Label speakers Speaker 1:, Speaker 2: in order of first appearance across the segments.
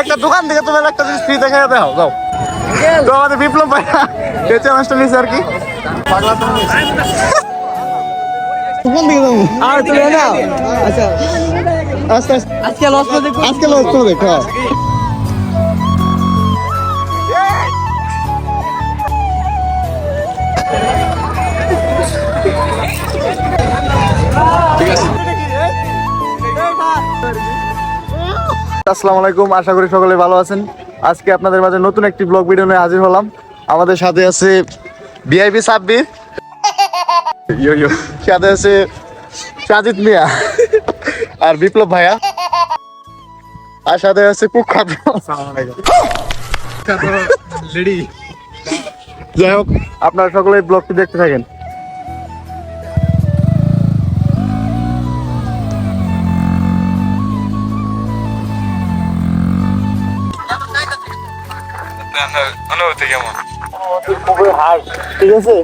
Speaker 1: একটা দোকান থেকে তুমি একটা জিনিস ফ্রি দেখে দাও যাও। তো আমাদের বিপ্লব ভাই এই চ্যালেঞ্জটা নিয়েছে আর কি। কোন দিকে যাবো?
Speaker 2: আর তুমি নাও। আচ্ছা
Speaker 1: আস্তে আস্তে
Speaker 2: আজকে লস প্রজেক্ট
Speaker 1: আজকে লোক তো দেখো। আসসালামু আলাইকুম, আশা করি সকলে ভালো আছেন। আজকে আপনাদের মাঝে নতুন একটি ব্লগ ভিডিও নিয়ে হাজির হলাম। আমাদের সাথে আছে ভিআইপি সাব্বির, সাথে আছে সাজিদ মিয়া আর বিপ্লব ভাইয়া, আর সাথে আছে কুখ্যাত। যাই হোক, আপনারা সকলে ব্লগটি দেখতে থাকেন। অনুভূতি কেমন? খুবই হার্ড, ঠিক আছে।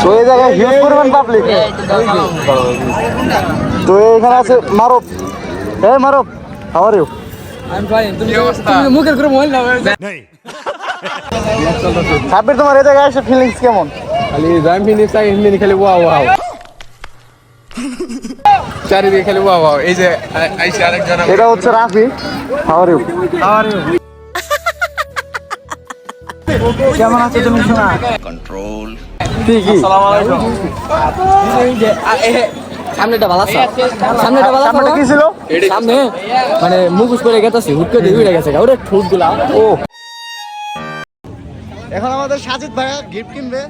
Speaker 1: তো এই জায়গায় হিউজ পরিমাণ পাবলিক। তো এখানে আছে মারুফ। এই Maruf, how are you?
Speaker 2: I am fine. তুমি মুখের করে মোবাইল নাও।
Speaker 1: সাব্বির, তোমার এই জায়গায় এসে ফিলিংস কেমন?
Speaker 2: খালি জাম ফিনিশ আই এমনি খালি ওয়াও ওয়াও। চারিদিকে খালি ওয়াও ওয়াও। এই যে আইসা আরেকজন,
Speaker 1: এটা হচ্ছে Rafi. How are you?
Speaker 2: How are you? কেমন আছো তুমি? শোনা
Speaker 3: কন্ট্রোল।
Speaker 2: আসসালামু আলাইকুম। এই যে সামনেটা ভালো আছে, সামনেটা ভালো
Speaker 1: সামনে কি ছিল?
Speaker 2: সামনে মানে মুখোশ করে গেতাছি, হুট করে উড়ে গেছে ওরে ঠোঁটগুলা।
Speaker 1: ও, এখন আমাদের সাজিদ ভাইয়া গিফট কিনবে।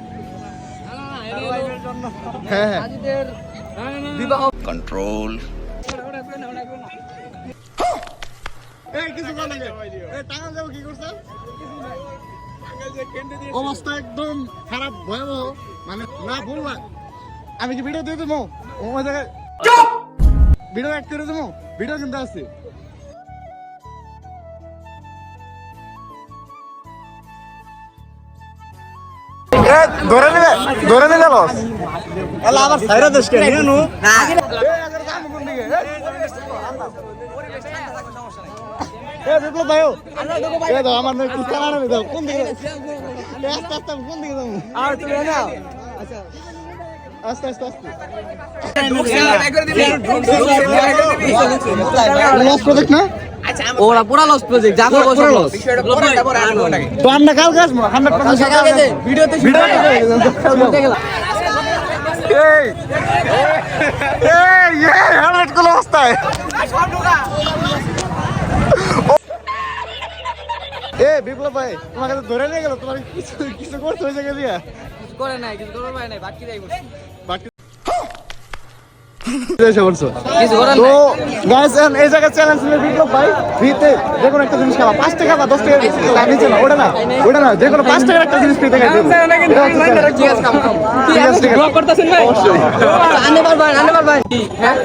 Speaker 1: হ্যাঁ হ্যাঁ,
Speaker 2: বিবাহ
Speaker 3: কন্ট্রোল।
Speaker 1: এই কিছু কর না, এই টাকা যাও কি করছ? অবস্থা একদম খারাপ, ভয়াবহ, মানে না বলবা। আমি কি ভিডিও দিয়ে দেবো? ওই জায়গায় ভিডিও অ্যাড করে দেবো, ভিডিও কিন্তু আছে। ধরে নিলে লস। আবার সাইরা দেশ কে নিয়ে নু বিপ্লব ভাইও আমার নয় চালানো দাও। কোন দিকে কোন দিকে যাবো?
Speaker 2: আর তুমি নাও।
Speaker 1: আস্তে আস্তে আস্তে
Speaker 2: আচ্ছা
Speaker 1: লস প্রজেক্ট না?
Speaker 2: ওরা পুরা লস প্রজেক্ট, যা করব সব লস।
Speaker 1: তো আমরা কালকে আসবো 100%।
Speaker 2: ভিডিওতে
Speaker 1: এই হেলমেট গুলো অবস্থায়। এ বিপ্লব ভাই, তোমাকে তো ধরে নিয়ে গেল, তোমার কিছু করতে হয়েছে কে দিয়া?
Speaker 2: কিছু করে নাই, কিছু করবে নাই, বাকি যাই করছি। কিছু করে
Speaker 1: তো
Speaker 2: নাই।
Speaker 1: গাইস, এই জায়গায় চ্যালেঞ্জ নিয়ে বিপ্লব ভাই ফ্রিতে যে কোনো একটা জিনিস খাওয়া, 5 টাকা বা 10 টাকা নিচে না, ওটা না, যে কোনো 5 টাকার একটা জিনিস ফ্রিতে খাই দেবো।
Speaker 2: ঠিক আছে, কাম
Speaker 1: ঠিক আছে,
Speaker 2: ব্লক করতেছেন ভাই?
Speaker 1: অবশ্যই।
Speaker 2: আনে পারবেন। হ্যাঁ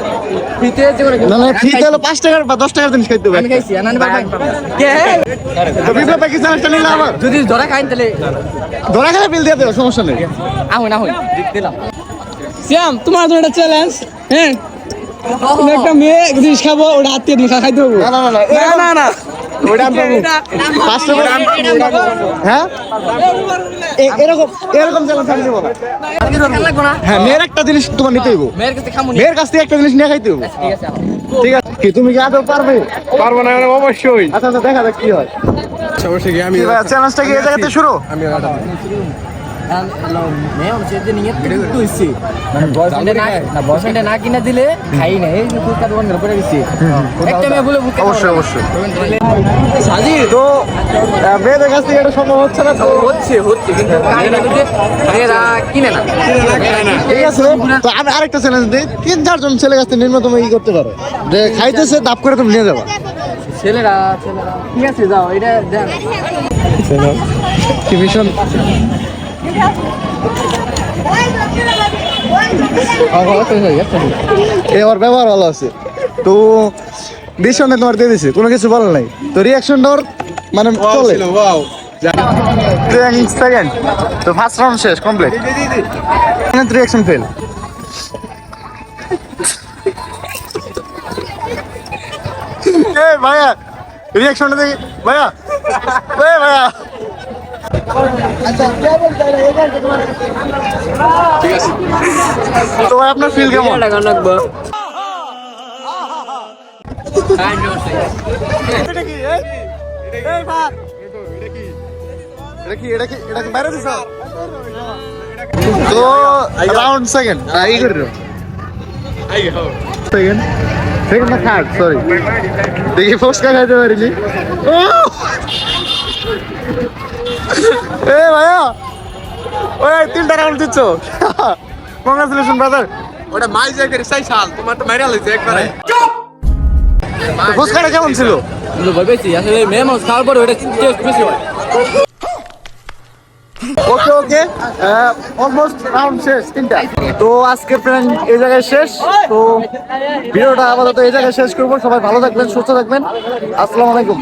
Speaker 2: ফ্রিতে যে কোনো
Speaker 1: না ফ্রিতে হলো 5 টাকার বা 10 টাকার জিনিস খাইতে হবে।
Speaker 2: আমি খাইছি, আনে পারবেন কে?
Speaker 1: তো বিপ্লব ভাই কি চ্যালেঞ্জটা নিলে আবার
Speaker 2: যদি ধরা খাইন তাহলে
Speaker 1: ধরা খেলে বিল দিয়ে দেবো, সমস্যা নেই।
Speaker 2: না হই দিলাম। শ্যাম, তোমার জন্য একটা চ্যালেঞ্জ। হ্যাঁ, তুমি একটা মেয়ে জিনিস খাবো, ওটা হাত দিয়ে খাইতে হবে। না
Speaker 1: ওইটা আমি পাবো। 5 টাকা হ্যাঁ, এরকম চ্যালেঞ্জ আমি দেবো না। হ্যাঁ, মেয়ের একটা জিনিস তোমার নিতে হইব,
Speaker 2: মেয়ের কাছে খামু।
Speaker 1: মেয়ের কাছ থেকে একটা জিনিস নিয়ে খাইতে হইব।
Speaker 2: ঠিক আছে,
Speaker 1: ঠিক আছে, কি তুমি কি আদৌ পারবে?
Speaker 4: পারবো না মানে অবশ্যই।
Speaker 1: আচ্ছা দেখা যাক কি হয়।
Speaker 4: অবশ্যই আমি
Speaker 1: চ্যালেঞ্জটা কি এই জায়গাতে শুরু?
Speaker 2: মেয়ে হচ্ছে যে নিয়ে তো হইছে মানে বয়ফ্রেন্ডে না কিনা দিলে খাই না। এই যে ফুচকা দোকান করে পড়ে গেছি একটা মেয়ে বলে ফুচকা।
Speaker 1: অবশ্যই
Speaker 2: সাজি
Speaker 1: তো মেয়েদের কাছ থেকে এটা সম্ভব হচ্ছে না। তো
Speaker 2: হচ্ছে কিন্তু মেয়েরা কিনে না।
Speaker 1: ঠিক আছে, তো আমি আরেকটা চ্যালেঞ্জ দিই। 3-4 জন ছেলে কাছ থেকে নিম্নতম করতে পারে যে খাইতেছে দাপ করে তুমি নিয়ে যাবা।
Speaker 2: ছেলেরা ঠিক আছে, যাও এটা দেন।
Speaker 1: কি ভীষণ ওর ব্যবহার ভালো আছে। তো ভীষণ তোমার দিয়ে দিছে, কোনো কিছু বলার নাই। তো রিয়াকশনটা ওর মানে চলে। সেকেন্ড তো ফার্স্ট রাউন্ড শেষ কমপ্লিট রিয়াকশন ফেল এই ভাইয়া রিয়াকশনটা দেখি ভাইয়া এই ভাইয়া তো ভাই আপনার ফিল কেমন এটা কি বাইরে দিছ তো রাউন্ড সেকেন্ড এই করে সেকেন্ড সেকেন্ড না থার্ড সরি দেখি ফোর্স খাইতে পারিনি ও এ ভাইয়া ওই তিনটা রাউন্ড দিচ্ছ কংগ্রাচুলেশন ব্রাদার
Speaker 4: ওটা মাই জায়গায় সাই সাল তোমার তো মাইরা লইছে একবারে
Speaker 1: ফুচকাটা কেমন ছিল
Speaker 2: আসলে মেয়ে মাছ খাওয়ার পরে ওটা টেস্ট বেশি হয়
Speaker 1: ওকে ওকে অলমোস্ট রাউন্ড শেষ তিনটা তো আজকে ফ্রেন্ড এই জায়গায় শেষ তো ভিডিওটা আপাতত এই জায়গায় শেষ করবো সবাই ভালো থাকবেন সুস্থ থাকবেন আসসালামু আলাইকুম